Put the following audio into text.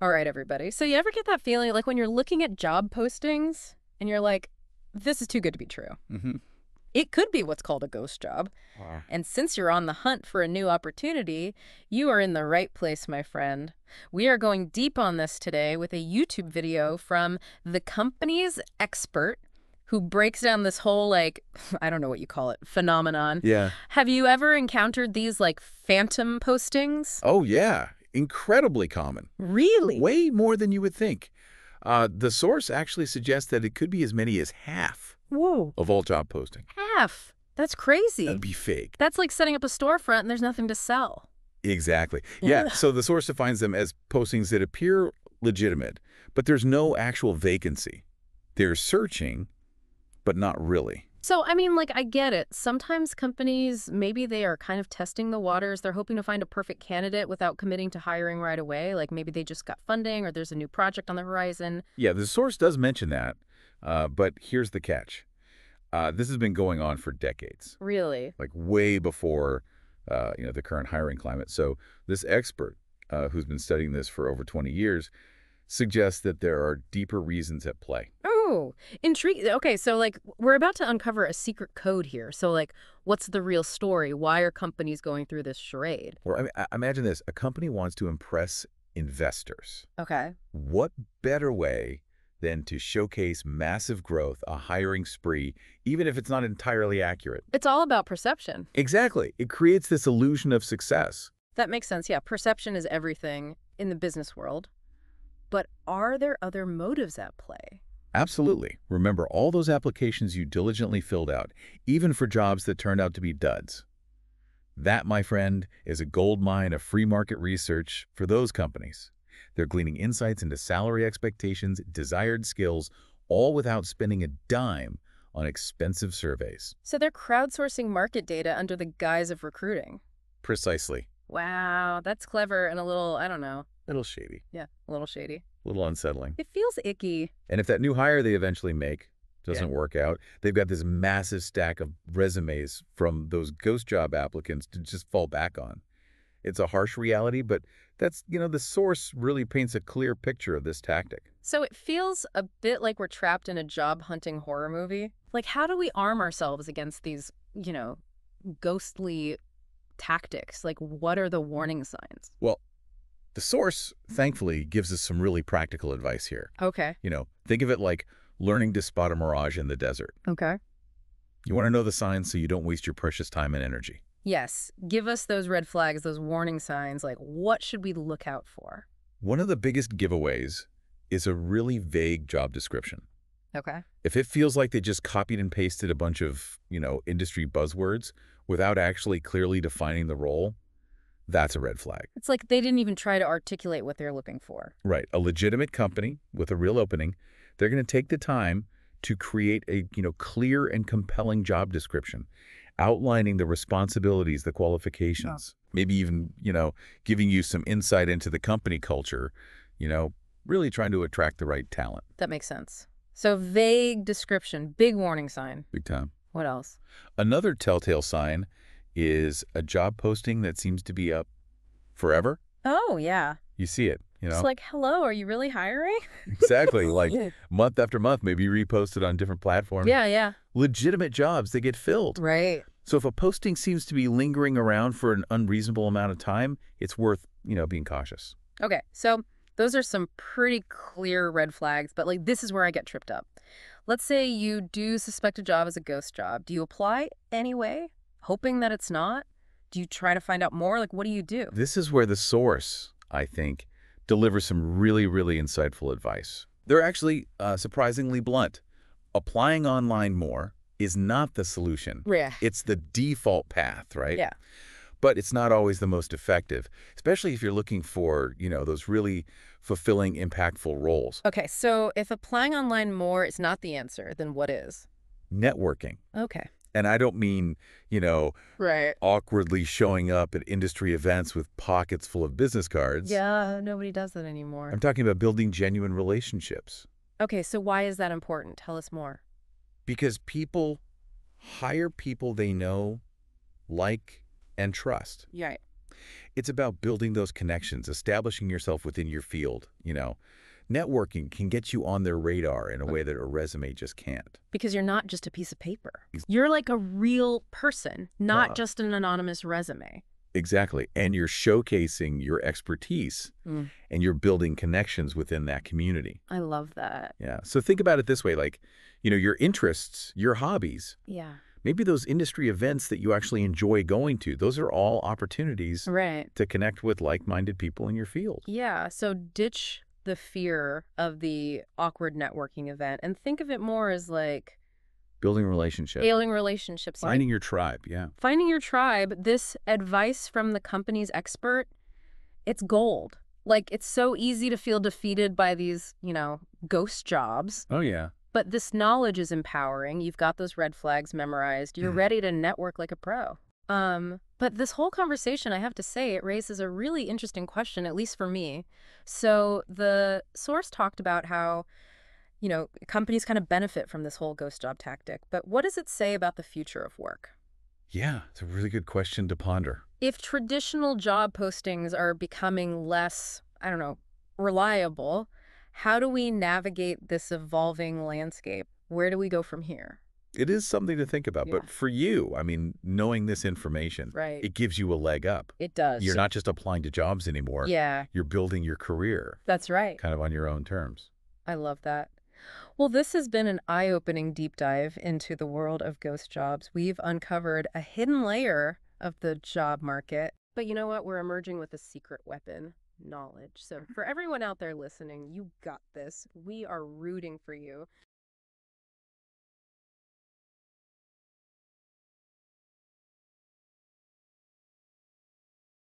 All right, everybody. So you ever get that feeling like when you're looking at job postings and you're like, this is too good to be true? Mm-hmm. It could be what's called a ghost job. Wow. And since you're on the hunt for a new opportunity, you are in the right place, my friend. We are going deep on this today with a YouTube video from the company's expert who breaks down this whole, like, I don't know what you call it, phenomenon. Yeah. Have you ever encountered these, like, phantom postings? Oh, yeah. Incredibly common. Really? Way more than you would think. The source actually suggests that it could be as many as half Whoa. of all job posting. Half. That's crazy. That'd be fake. That's like setting up a storefront and there's nothing to sell. Exactly. Yeah, so the source defines them as postings that appear legitimate, but there's no actual vacancy. They're searching, but not really. So, I mean, like, I get it. Sometimes companies, maybe they are kind of testing the waters. They're hoping to find a perfect candidate without committing to hiring right away. Like, maybe they just got funding or there's a new project on the horizon. Yeah, the source does mention that, but here's the catch. This has been going on for decades, Really? like way before the current hiring climate. So this expert, who's been studying this for over 20 years, suggests that there are deeper reasons at play. Oh, intriguing. Okay, so, like, we're about to uncover a secret code here. So, like, what's the real story? Why are companies going through this charade? Or imagine this, a company wants to impress investors. Okay. What better way than to showcase massive growth, a hiring spree, even if it's not entirely accurate? It's all about perception. Exactly. It creates this illusion of success. That makes sense. Yeah, perception is everything in the business world. But are there other motives at play? Absolutely. Remember all those applications you diligently filled out, even for jobs that turned out to be duds. That, my friend, is a gold mine of free market research for those companies. They're gleaning insights into salary expectations, desired skills, all without spending a dime on expensive surveys. So they're crowdsourcing market data under the guise of recruiting. Precisely. Wow, that's clever and a little, I don't know. A little shady. Yeah, a little shady. A little unsettling. It feels icky. And if that new hire they eventually make doesn't work out, they've got this massive stack of resumes from those ghost job applicants to just fall back on. It's a harsh reality, but that's, the source really paints a clear picture of this tactic. So it feels a bit like we're trapped in a job-hunting horror movie. Like, how do we arm ourselves against these, ghostly tactics? Like, what are the warning signs? Well, the source, thankfully, gives us some really practical advice here. Okay. Think of it like learning to spot a mirage in the desert. Okay. You want to know the signs so you don't waste your precious time and energy. Yes. Give us those red flags, those warning signs. Like, what should we look out for? One of the biggest giveaways is a really vague job description. Okay. If it feels like they just copied and pasted a bunch of, industry buzzwords without actually clearly defining the role, that's a red flag. It's like they didn't even try to articulate what they're looking for. Right. A legitimate company with a real opening, they're going to take the time to create a, clear and compelling job description, outlining the responsibilities, the qualifications, maybe even, giving you some insight into the company culture, really trying to attract the right talent. That makes sense. So vague description, big warning sign. Big time. What else? Another telltale sign is a job posting that seems to be up forever. Oh, yeah. You see it, It's like, hello, are you really hiring? Exactly. Like month after month, maybe reposted on different platforms. Yeah. Legitimate jobs, they get filled. Right. So if a posting seems to be lingering around for an unreasonable amount of time, it's worth, being cautious. Okay, so those are some pretty clear red flags, but like this is where I get tripped up. Let's say you do suspect a job as a ghost job. Do you apply anyway, hoping that it's not? Do you try to find out more? Like, what do you do? This is where the source, I think, delivers some really, really insightful advice. They're actually surprisingly blunt. Applying online more is not the solution. Yeah. It's the default path, right? Yeah. But it's not always the most effective, especially if you're looking for, those really fulfilling, impactful roles. Okay, so if applying online more is not the answer, then what is? Networking. Okay. And I don't mean, Right. awkwardly showing up at industry events with pockets full of business cards. Yeah, nobody does that anymore. I'm talking about building genuine relationships. Okay, so why is that important? Tell us more. Because people hire people they know, like, and trust. Right. It's about building those connections, establishing yourself within your field. Networking can get you on their radar in a way that a resume just can't. Because you're not just a piece of paper. You're like a real person, not Yeah. just an anonymous resume. Exactly. And you're showcasing your expertise and you're building connections within that community. I love that. Yeah. So think about it this way, like, your interests, your hobbies, Yeah. maybe those industry events that you actually enjoy going to, those are all opportunities Right. to connect with like-minded people in your field. Yeah. So ditch the fear of the awkward networking event and think of it more as like Building relationships, ailing relationships. finding your tribe. Yeah. Finding your tribe, this advice from the company's expert, it's gold. Like, it's so easy to feel defeated by these, ghost jobs. Oh, yeah. But this knowledge is empowering. You've got those red flags memorized. You're ready to network like a pro. But this whole conversation, I have to say, it raises a really interesting question, at least for me. So the source talked about how, companies kind of benefit from this whole ghost job tactic. But what does it say about the future of work? Yeah, it's a really good question to ponder. If traditional job postings are becoming less, I don't know, reliable, how do we navigate this evolving landscape? Where do we go from here? It is something to think about. Yeah. But for you, knowing this information, Right. it gives you a leg up. It does. You're not just applying to jobs anymore. Yeah, You're building your career that's right. kind of on your own terms. I love that. Well, this has been an eye-opening deep dive into the world of ghost jobs. We've uncovered a hidden layer of the job market. But you know what? We're emerging with a secret weapon, knowledge. So for everyone out there listening, you got this. We are rooting for you.